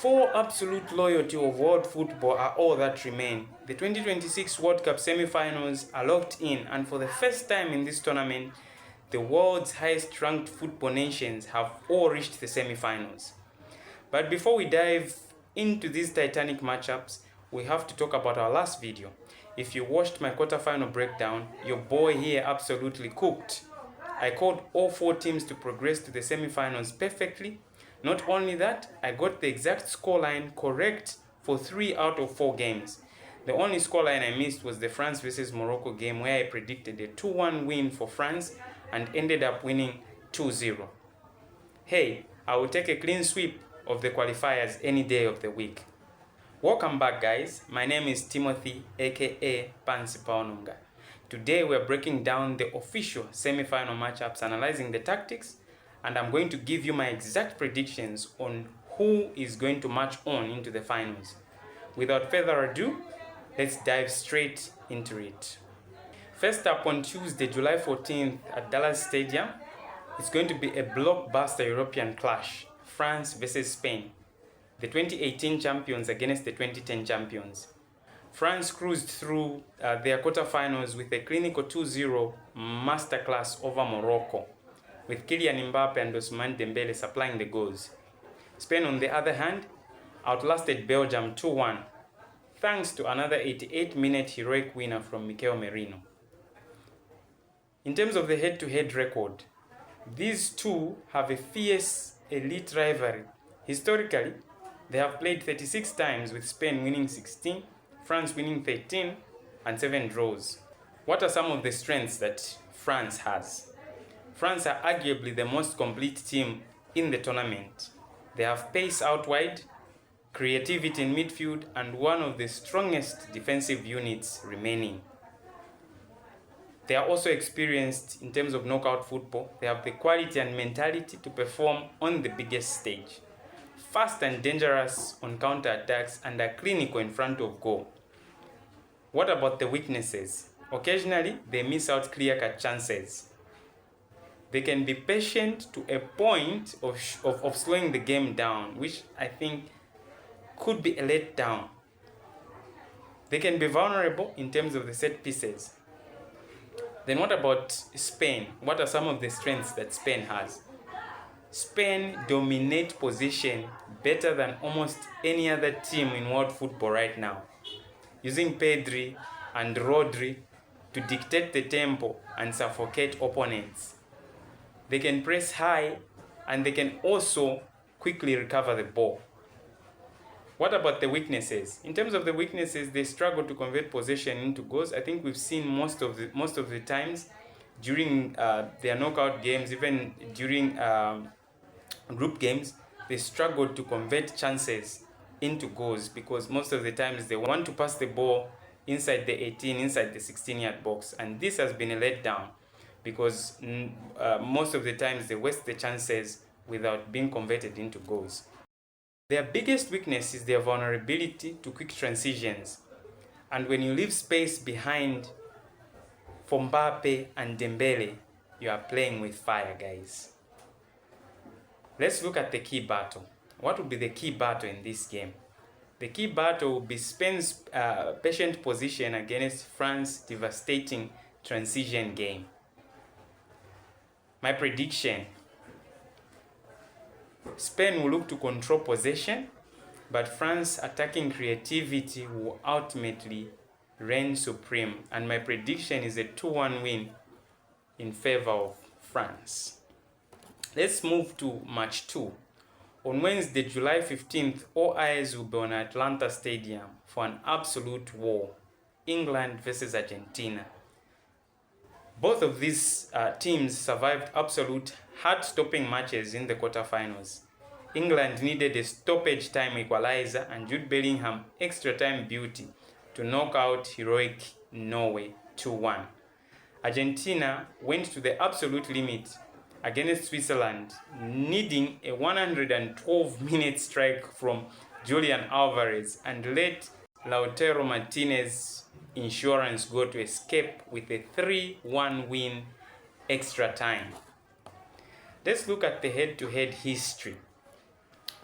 For absolute loyalty of world football are all that remain. The 2026 World Cup semi-finals are locked in, and for the first time in this tournament, the world's highest ranked football nations have all reached the semi-finals. But before we dive into these titanic matchups, we have to talk about our last video. If you watched my quarterfinal breakdown, your boy here absolutely cooked. I called all 4 teams to progress to the semi-finals perfectly. Not only that, I got the exact scoreline correct for 3 out of 4 games. The only scoreline I missed was the France vs Morocco game, where I predicted a 2-1 win for France and ended up winning 2-0. Hey, I will take a clean sweep of the qualifiers any day of the week. Welcome back, guys. My name is Timothy, aka Pansi Paonunga. Today we're breaking down the official semi-final matchups, analyzing the tactics, and I'm going to give you my exact predictions on who is going to march on into the finals. Without further ado, let's dive straight into it. First up, on Tuesday, July 14th at Dallas Stadium, it's going to be a blockbuster European clash, France versus Spain, the 2018 champions against the 2010 champions. France cruised through their quarterfinals with a clinical 2-0 masterclass over Morocco, with Kylian Mbappe and Ousmane Dembele supplying the goals. Spain, on the other hand, outlasted Belgium 2-1, thanks to another 88-minute heroic winner from Mikel Merino. In terms of the head-to-head record, these two have a fierce elite rivalry. Historically, they have played 36 times, with Spain winning 16, France winning 13, and 7 draws. What are some of the strengths that France has? France are arguably the most complete team in the tournament. They have pace out wide, creativity in midfield, and one of the strongest defensive units remaining. They are also experienced in terms of knockout football. They have the quality and mentality to perform on the biggest stage. Fast and dangerous on counter-attacks, and are clinical in front of goal. What about the weaknesses? Occasionally, they miss out clear-cut chances. They can be patient to a point of slowing the game down, which I think could be a letdown. They can be vulnerable in terms of the set pieces. Then what about Spain? What are some of the strengths that Spain has? Spain dominate possession better than almost any other team in world football right now, using Pedri and Rodri to dictate the tempo and suffocate opponents. They can press high, and they can also quickly recover the ball. What about the weaknesses? In terms of the weaknesses, they struggle to convert possession into goals. I think we've seen most of the times during their knockout games, even during group games, they struggle to convert chances into goals, because most of the times they want to pass the ball inside the 18, inside the 16-yard box, and this has been a letdown, because most of the times they waste the chances without being converted into goals. Their biggest weakness is their vulnerability to quick transitions, and when you leave space behind for Mbappe and Dembele, you are playing with fire, guys. Let's look at the key battle. What would be the key battle in this game? The key battle will be Spain's patient position against France's devastating transition game. My prediction: Spain will look to control possession, but France's attacking creativity will ultimately reign supreme. And my prediction is a 2-1 win in favor of France. Let's move to match 2. On Wednesday, July 15th, all eyes will be on Atlanta Stadium for an absolute war. England versus Argentina. Both of these teams survived absolute heart-stopping matches in the quarterfinals. England needed a stoppage time equalizer and Jude Bellingham extra time beauty to knock out heroic Norway 2-1. Argentina went to the absolute limit against Switzerland, needing a 112-minute strike from Julian Alvarez, and let Lautaro Martinez's insurance go to escape with a 3-1 win extra time. Let's look at the head-to-head history.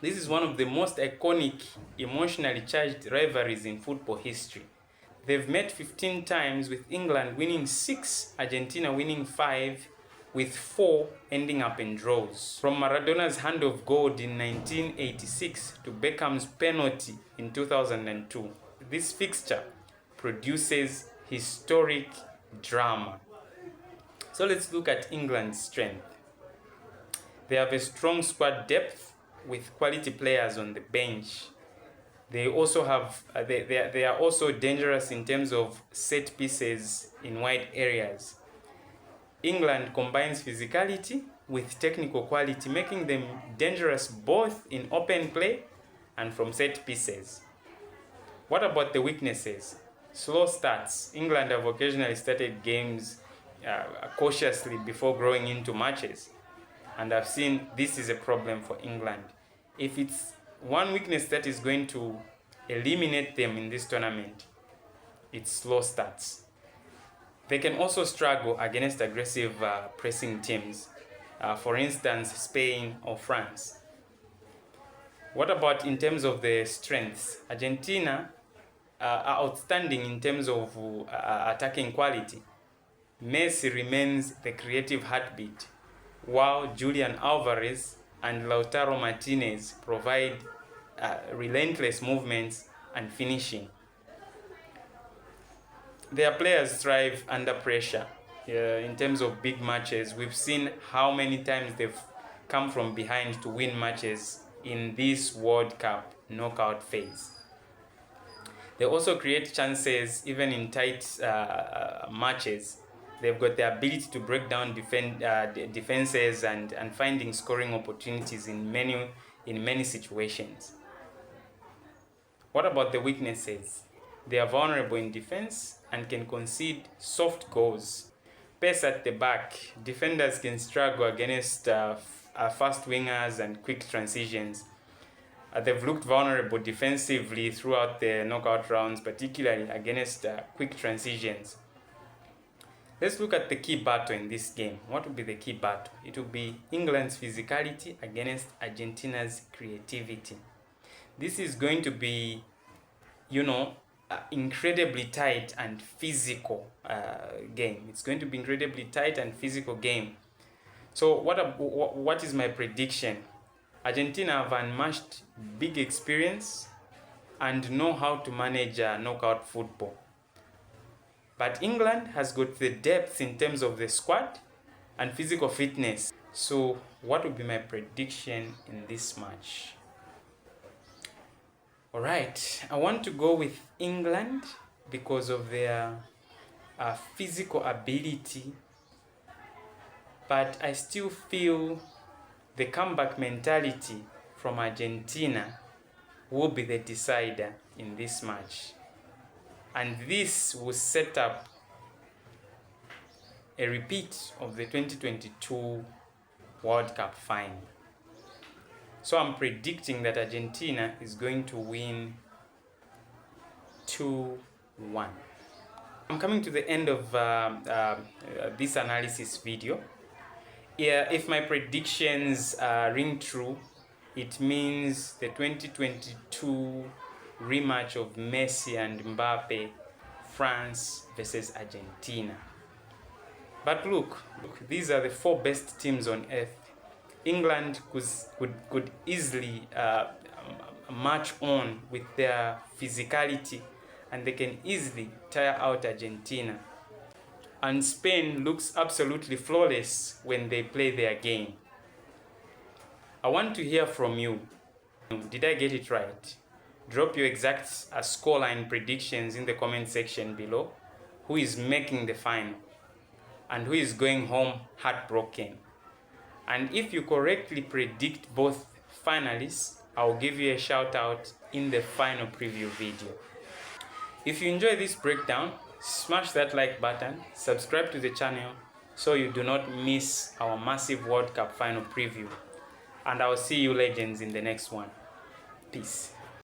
This is one of the most iconic, emotionally charged rivalries in football history. They've met 15 times, with England winning 6, Argentina winning 5, with 4 ending up in draws. From Maradona's hand of gold in 1986 to Beckham's penalty in 2002, this fixture produces historic drama. So let's look at England's strength. They have a strong squad depth with quality players on the bench. They also have they are also dangerous in terms of set pieces in wide areas. England combines physicality with technical quality, making them dangerous both in open play and from set pieces. What about the weaknesses? Slow starts. England have occasionally started games cautiously before growing into matches, and I've seen this is a problem for England. If it's one weakness that is going to eliminate them in this tournament, it's slow starts. They can also struggle against aggressive pressing teams, for instance, Spain or France. What about in terms of the strengths? Argentina are outstanding in terms of attacking quality. Messi remains the creative heartbeat, while Julian Alvarez and Lautaro Martinez provide relentless movements and finishing. Their players thrive under pressure. In terms of big matches, we've seen how many times they've come from behind to win matches in this World Cup knockout phase. They also create chances even in tight matches. They've got the ability to break down defenses and finding scoring opportunities in many situations. What about the weaknesses? They are vulnerable in defense and can concede soft goals. Pace at the back. Defenders can struggle against fast wingers and quick transitions. They've looked vulnerable defensively throughout the knockout rounds, particularly against quick transitions. Let's look at the key battle in this game. What will be the key battle? It will be England's physicality against Argentina's creativity. This is going to be, incredibly tight and physical game. It's going to be incredibly tight and physical game. So what is my prediction? Argentina have unmatched big experience and know how to manage knockout football. But England has got the depth in terms of the squad and physical fitness. So what will be my prediction in this match? Alright, I want to go with England because of their physical ability, but I still feel the comeback mentality from Argentina will be the decider in this match. And this will set up a repeat of the 2022 World Cup final. So I'm predicting that Argentina is going to win 2-1. I'm coming to the end of this analysis video. If my predictions ring true, it means the 2022 rematch of Messi and Mbappe, France versus Argentina. But look, these are the 4 best teams on earth. England could easily march on with their physicality, and they can easily tire out Argentina. And Spain looks absolutely flawless when they play their game. I want to hear from you. Did I get it right? Drop your exact scoreline predictions in the comment section below. Who is making the final? And who is going home heartbroken? And if you correctly predict both finalists, I'll give you a shout out in the final preview video. If you enjoy this breakdown, smash that like button, subscribe to the channel so you do not miss our massive World Cup final preview. And I'll see you legends in the next one. Peace.